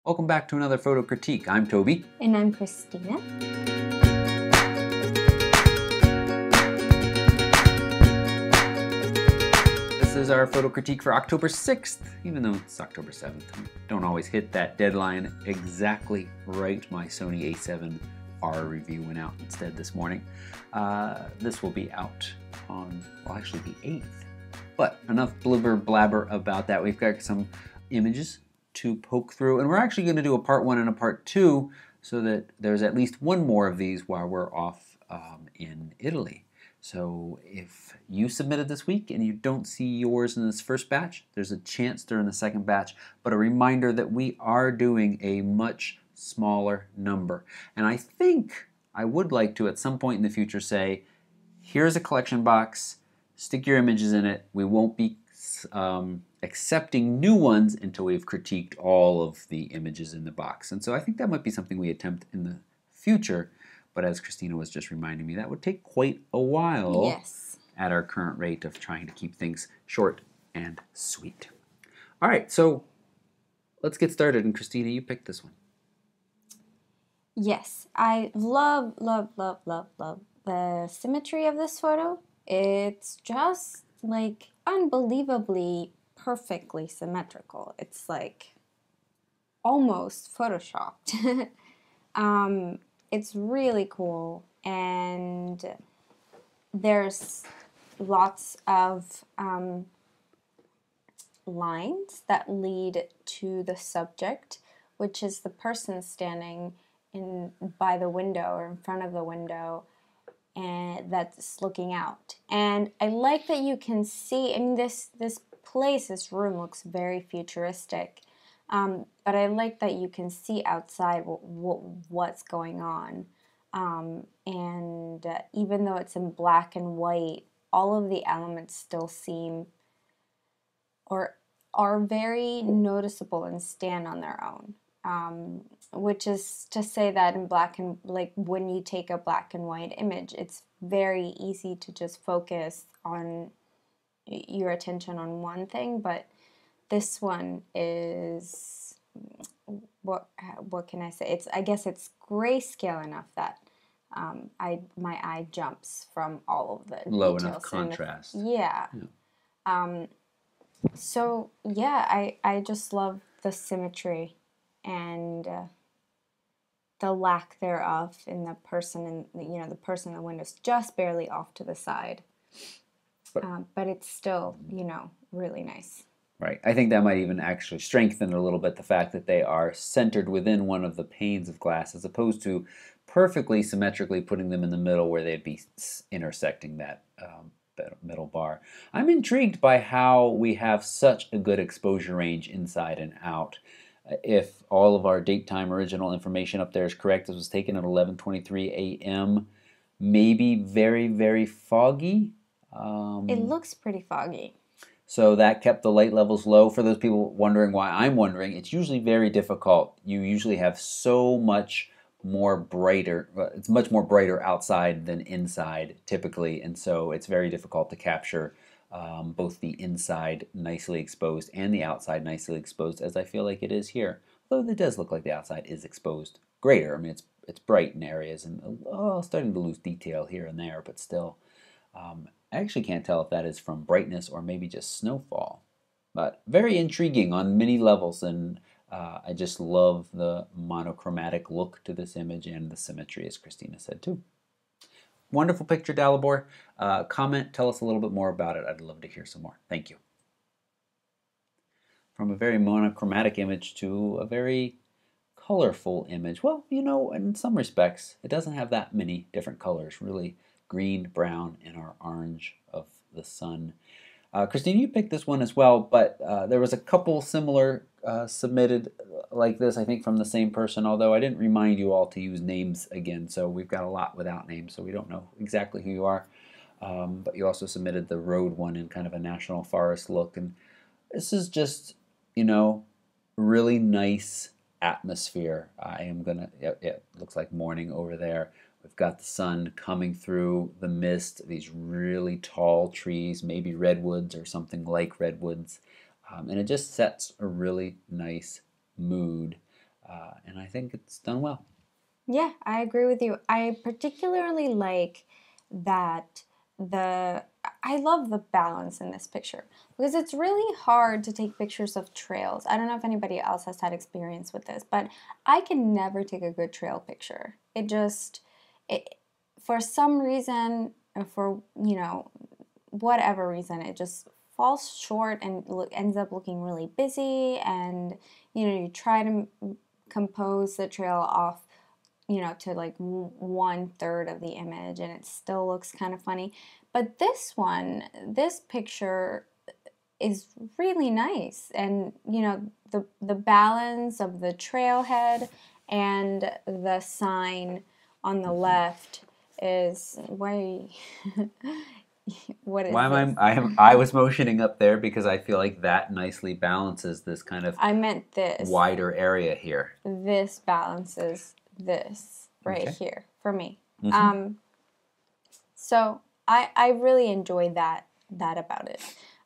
Welcome back to another photo critique. I'm Toby. And I'm Christina. This is our photo critique for October 6th, even though it's October 7th. We don't always hit that deadline exactly right. My Sony a7R review went out instead this morning. This will be out on, well, actually the 8th. But enough blabber about that. We've got some images to poke through, and we're actually going to do a part 1 and a part 2 so that there's at least one more of these while we're off in Italy. So if you submitted this week and you don't see yours in this first batch, there's a chance they're in the second batch, but a reminder that we are doing a much smaller number. And I think I would like to at some point in the future say, here's a collection box, stick your images in it. We won't be accepting new ones until we've critiqued all of the images in the box. And so I think that might be something we attempt in the future. But as Christina was just reminding me, that would take quite a while. Yes. At our current rate of trying to keep things short and sweet. All right, so let's get started. And Christina, you picked this one. Yes, I love the symmetry of this photo. It's just like unbelievably perfectly symmetrical. It's like almost photoshopped. It's really cool, and there's lots of lines that lead to the subject, which is the person standing by the window or in front of the window, and that's looking out. And I like that you can see, I mean, this room looks very futuristic, but I like that you can see outside what's going on. And even though it's in black and white, all of the elements still seem or are very noticeable and stand on their own. Which is to say that in black and, like, when you take a black and white image, it's very easy to just focus on your attention on one thing, but this one is, what can I say? I guess it's grayscale enough that my eye jumps from all of the Low details. Enough contrast. Yeah. So yeah, I just love the symmetry and the lack thereof in the person, and the person in the window is just barely off to the side, but it's still really nice. Right. I think that might even actually strengthen a little bit the fact that they are centered within one of the panes of glass, as opposed to perfectly symmetrically putting them in the middle where they'd be intersecting that middle bar. I'm intrigued by how we have such a good exposure range inside and out. If all of our date time original information up there is correct, this was taken at 11:23 a.m. Maybe very, very foggy. It looks pretty foggy. So that kept the light levels low. For those people wondering why I'm wondering, it's usually very difficult. You usually have so much more brighter, it's much more brighter outside than inside typically, and so it's very difficult to capture both the inside nicely exposed and the outside nicely exposed, as I feel like it is here. Though it does look like the outside is exposed greater. I mean, it's bright in areas and starting to lose detail here and there, but still. I actually can't tell if that is from brightness or maybe just snowfall. But very intriguing on many levels, and I just love the monochromatic look to this image and the symmetry, as Christina said too. Wonderful picture, Dalibor. Comment, tell us a little bit more about it. I'd love to hear some more. Thank you. From a very monochromatic image to a very colorful image. Well, in some respects, it doesn't have that many different colors, really. Green, brown, and our orange of the sun. Christine, you picked this one as well, but there was a couple similar submitted like this, I think, from the same person, although I didn't remind you all to use names again, so we've got a lot without names, so we don't know exactly who you are. But you also submitted the road one in kind of a national forest look, and this is just, really nice atmosphere. It looks like morning over there. We've got the sun coming through the mist, these really tall trees, maybe redwoods or something like redwoods, and it just sets a really nice mood. and I think it's done well. Yeah, I agree with you. I particularly like that I love the balance in this picture because it's really hard to take pictures of trails. I don't know if anybody else has had experience with this, but I can never take a good trail picture. It for some reason, or for, whatever reason, it just falls short and ends up looking really busy, and you try to compose the trail off, to like 1/3 of the image, and it still looks kind of funny. But this picture is really nice, and the balance of the trailhead and the sign on the left is why. What is Why this? I was motioning up there because I feel like that nicely balances this kind of I meant this. wider area here. This balances this right here for me. Mm-hmm. So I really enjoy that about it.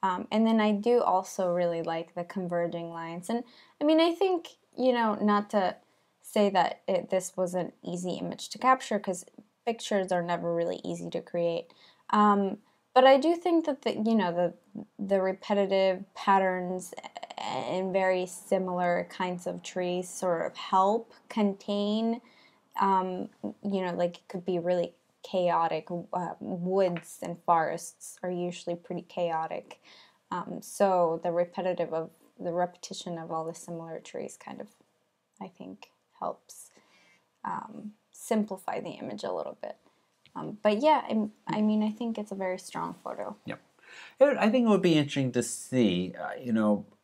And then I do also really like the converging lines. And I mean, I think, not to say that this was an easy image to capture, because pictures are never really easy to create. But I do think that the repetitive patterns and very similar kinds of trees sort of help contain, like it could be really chaotic. Woods and forests are usually pretty chaotic. So the repetition of all the similar trees kind of, I think, helps simplify the image a little bit. But yeah, I mean, I think it's a very strong photo. Yep. I think it would be interesting to see,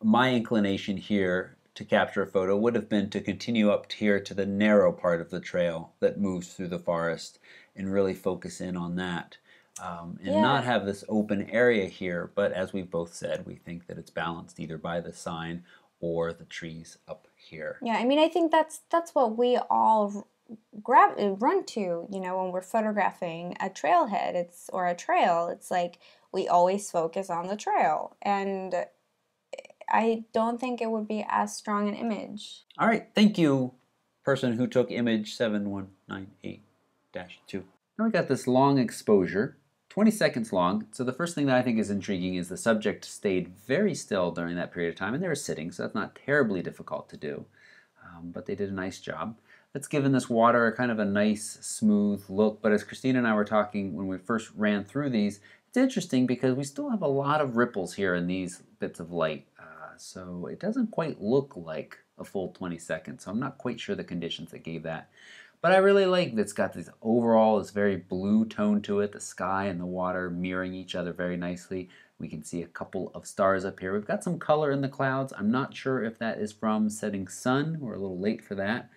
my inclination here to capture a photo would have been to continue up here to the narrow part of the trail that moves through the forest and really focus in on that. And not have this open area here, but as we've both said, we think that it's balanced either by the sign or the trees up here. Yeah, I mean, I think that's what we all run to, when we're photographing a trailhead, or a trail. It's like we always focus on the trail, and I don't think it would be as strong an image. All right, thank you, person who took image 7198-2. Now we got this long exposure, 20 seconds long. So the first thing that I think is intriguing is the subject stayed very still during that period of time, and they were sitting, so that's not terribly difficult to do, but they did a nice job. That's given this water a kind of a nice, smooth look, but as Christina and I were talking when we first ran through these, it's interesting because we still have a lot of ripples here in these bits of light, so it doesn't quite look like a full 20 seconds, so I'm not quite sure the conditions that gave that. But I really like that it's got this very blue tone to it, the sky and the water mirroring each other very nicely. We can see a couple of stars up here. We've got some color in the clouds. I'm not sure if that is from setting sun. We're a little late for that.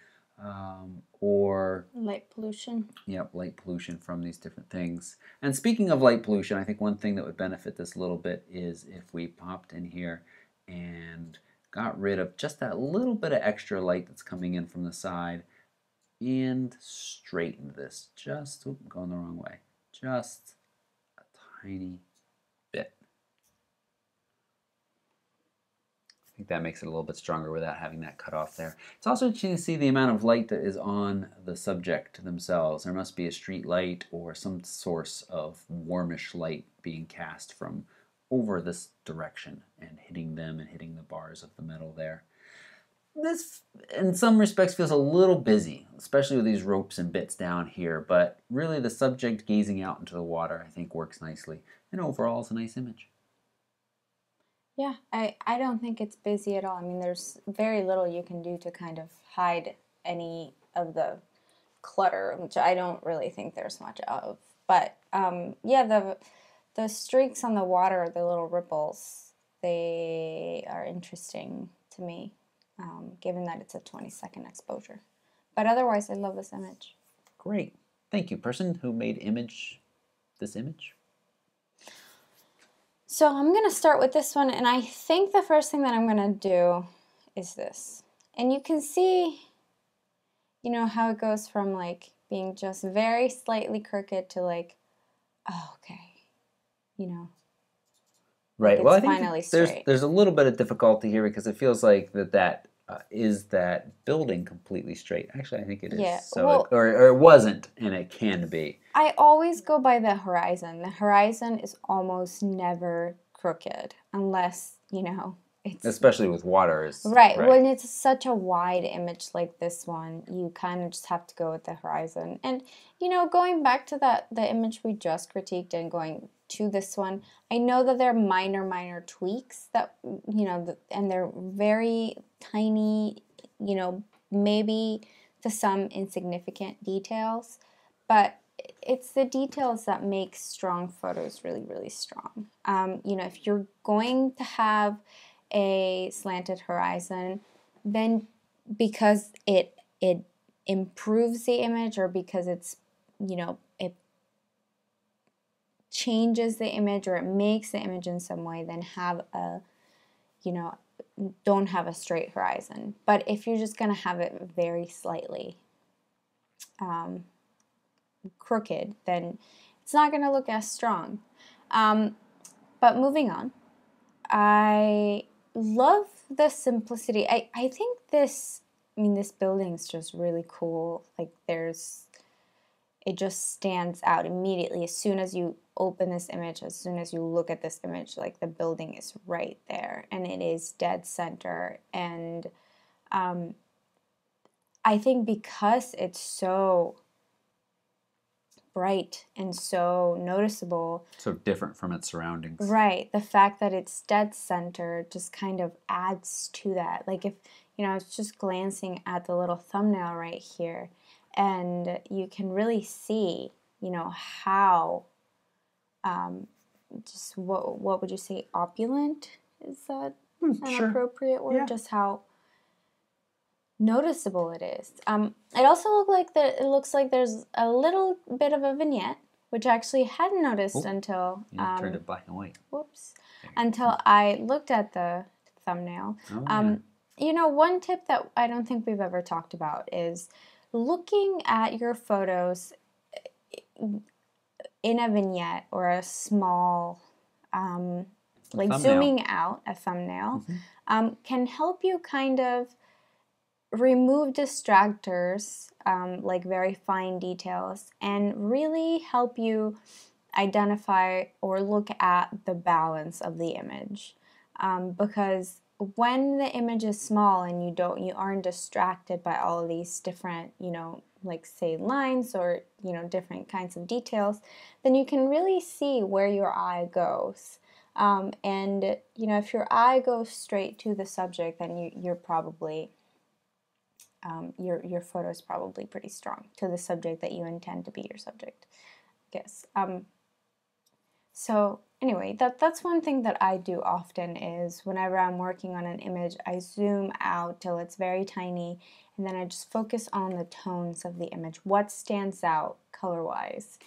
Or light pollution. Yep, light pollution from these different things. And speaking of light pollution, I think one thing that would benefit this a little bit is if we popped in here and got rid of just that little bit of extra light that's coming in from the side and straightened this just, going the wrong way, just a tiny bit. I think that makes it a little bit stronger without having that cut off there. It's also interesting to see the amount of light that is on the subject themselves. There must be a street light or some source of warmish light being cast from over this direction and hitting them and hitting the bars of the metal there. This, in some respects, feels a little busy, especially with these ropes and bits down here, but really the subject gazing out into the water, I think, works nicely. And overall, it's a nice image. Yeah, I don't think it's busy at all. I mean, there's very little you can do to kind of hide any of the clutter, which I don't really think there's much of. But yeah, the streaks on the water, the little ripples, they are interesting to me, given that it's a 20-second exposure. But otherwise, I love this image. Great. Thank you, person who made this image. So I'm going to start with this one, and I think the first thing that I'm going to do is this. And you can see, how it goes from like being just very slightly crooked to like, oh, okay, Right. Like well, I it's finally think there's a little bit of difficulty here because it feels like that is that building completely straight? Actually, I think it is. Yeah, So, well, or it wasn't, and it can be. I always go by the horizon. The horizon is almost never crooked unless, it's Especially with water. right. Right. When it's such a wide image like this one, you kind of just have to go with the horizon. And, going back to the image we just critiqued and going to this one, I know that there are minor tweaks that, and they're very tiny, maybe to some insignificant details, but it's the details that make strong photos really, really strong. If you're going to have a slanted horizon, then because it improves the image or because it changes the image or it makes the image in some way, then don't have a straight horizon. But if you're just going to have it very slightly crooked, then it's not going to look as strong. But moving on, I love the simplicity. I think this building's just really cool. Like it just stands out immediately as soon as you open this image, as soon as you look at this image, like the building is right there and it is dead center. And I think because it's so bright and so noticeable. So different from its surroundings. Right. The fact that it's dead center just kind of adds to that. Like if, I was just glancing at the little thumbnail right here and you can really see, how, just what would you say, opulent? Is that an Sure. appropriate word? Yeah. Just how noticeable it is. It also looks like there's a little bit of a vignette, which I actually hadn't noticed until you turned it black and white. Whoops! Until I looked at the thumbnail. Oh, yeah. One tip that I don't think we've ever talked about is looking at your photos in a vignette or a small, like thumbnail. zooming out a thumbnail, can help you kind of remove distractors, like very fine details, and really help you identify or look at the balance of the image. Because when the image is small and you aren't distracted by all of these different, like say lines or, different kinds of details, then you can really see where your eye goes. And, if your eye goes straight to the subject, then you're probably your photo is probably pretty strong to the subject that you intend to be your subject, I guess. So anyway, that's one thing that I do often is whenever I'm working on an image, I zoom out till it's very tiny, and then I just focus on the tones of the image. What stands out color-wise?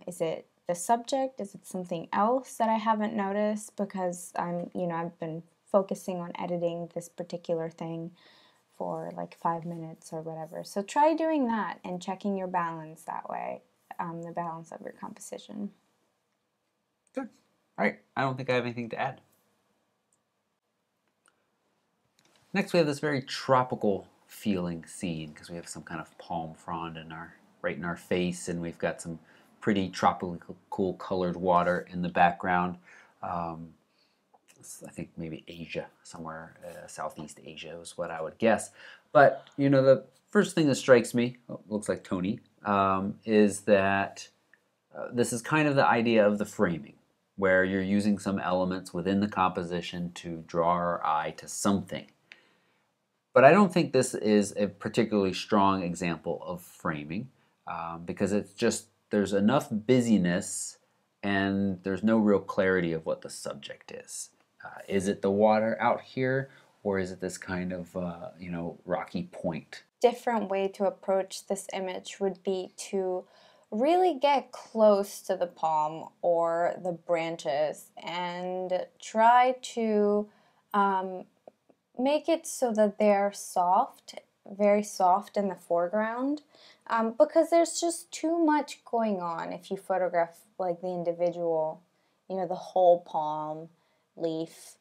Is it the subject? Is it something else that I haven't noticed because I've been focusing on editing this particular thing for like 5 minutes or whatever. So try doing that and checking your balance that way, the balance of your composition. Good. All right. I don't think I have anything to add. Next, we have this very tropical feeling scene because we have some kind of palm frond right in our face, and we've got some pretty tropically cool colored water in the background. I think maybe Asia, somewhere Southeast Asia is what I would guess. But, the first thing that strikes me, looks like Tony, is that this is kind of the idea of the framing, where you're using some elements within the composition to draw our eye to something. But I don't think this is a particularly strong example of framing because it's just, there's enough busyness and there's no real clarity of what the subject is. Is it the water out here, or is it this kind of, rocky point? Different way to approach this image would be to really get close to the palm or the branches and try to make it so that they're soft, very soft in the foreground, because there's just too much going on if you photograph like the individual, the whole palm leaf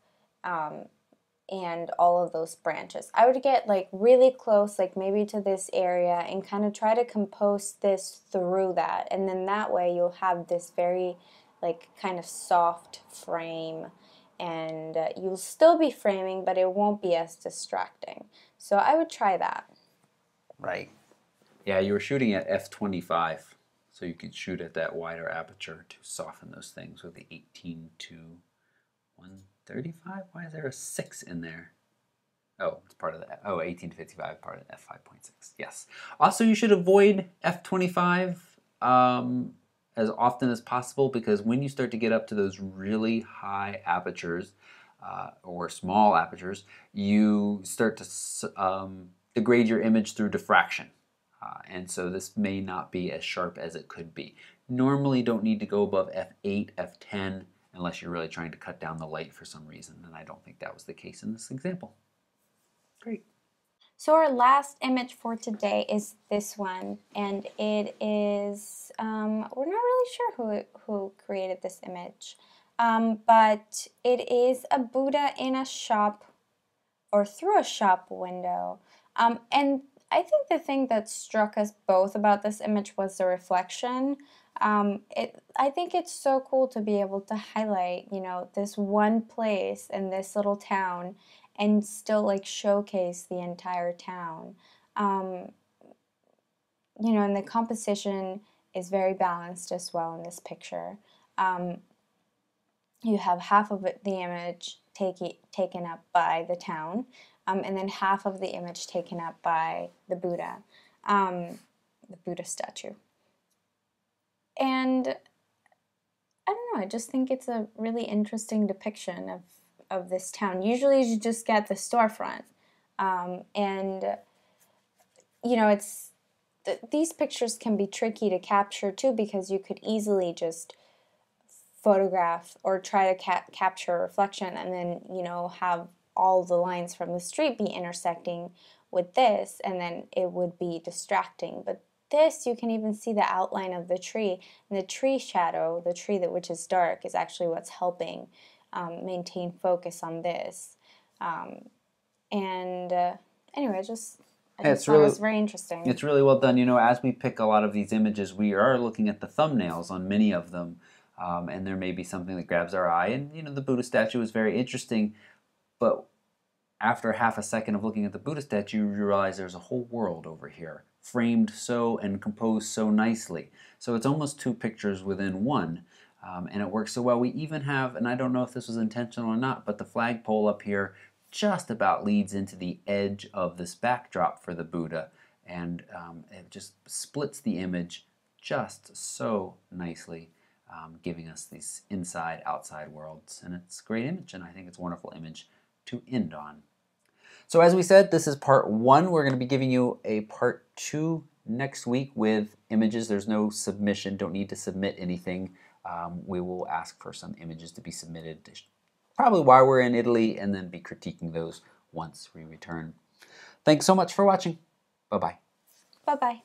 and all of those branches. I would get like really close, like maybe to this area, and kind of try to compose this through that, and then that way you'll have this very like kind of soft frame, and you'll still be framing, but it won't be as distracting. So I would try that. Right. Yeah, you were shooting at f/25, so you could shoot at that wider aperture to soften those things with the 18 to 135. Why is there a 6 in there? Oh, it's part of the 18 to 55, part of f5.6. Yes. Also, you should avoid f/25 as often as possible, because when you start to get up to those really high apertures or small apertures, you start to degrade your image through diffraction. And so this may not be as sharp as it could be. Normally don't need to go above f8, f10, unless you're really trying to cut down the light for some reason, and I don't think that was the case in this example. Great. So our last image for today is this one, and it is, we're not really sure who created this image, but it is a Buddha in a shop or through a shop window. And I think the thing that struck us both about this image was the reflection. I think it's so cool to be able to highlight, you know, this one place in this little town and still like showcase the entire town. You know, and the composition is very balanced as well in this picture. You have half of the image taken up by the town, and then half of the image taken up by the Buddha statue. And I don't know, I just think it's a really interesting depiction of this town. Usually you just get the storefront, and you know, these pictures can be tricky to capture too, because you could easily just photograph or try to capture a reflection and then, you know, have all the lines from the street be intersecting with this, and then it would be distracting. But this, you can even see the outline of the tree, and the tree shadow, the tree which is dark, is actually what's helping maintain focus on this. Anyway, I just thought it was very interesting. It's really well done. You know, as we pick a lot of these images, we are looking at the thumbnails on many of them, and there may be something that grabs our eye. And, you know, the Buddha statue is very interesting, but after half a second of looking at the Buddha statue, you realize there's a whole world over here, framed so and composed so nicely. So it's almost two pictures within one, and it works so well. We even have, and I don't know if this was intentional or not, but the flagpole up here just about leads into the edge of this backdrop for the Buddha, and it just splits the image just so nicely, giving us these inside-outside worlds. And it's a great image, and I think it's a wonderful image to end on. So as we said, this is part 1. We're going to be giving you a part 2 next week with images. There's no submission, don't need to submit anything. We will ask for some images to be submitted, probably while we're in Italy, and then be critiquing those once we return. Thanks so much for watching. Bye-bye. Bye-bye.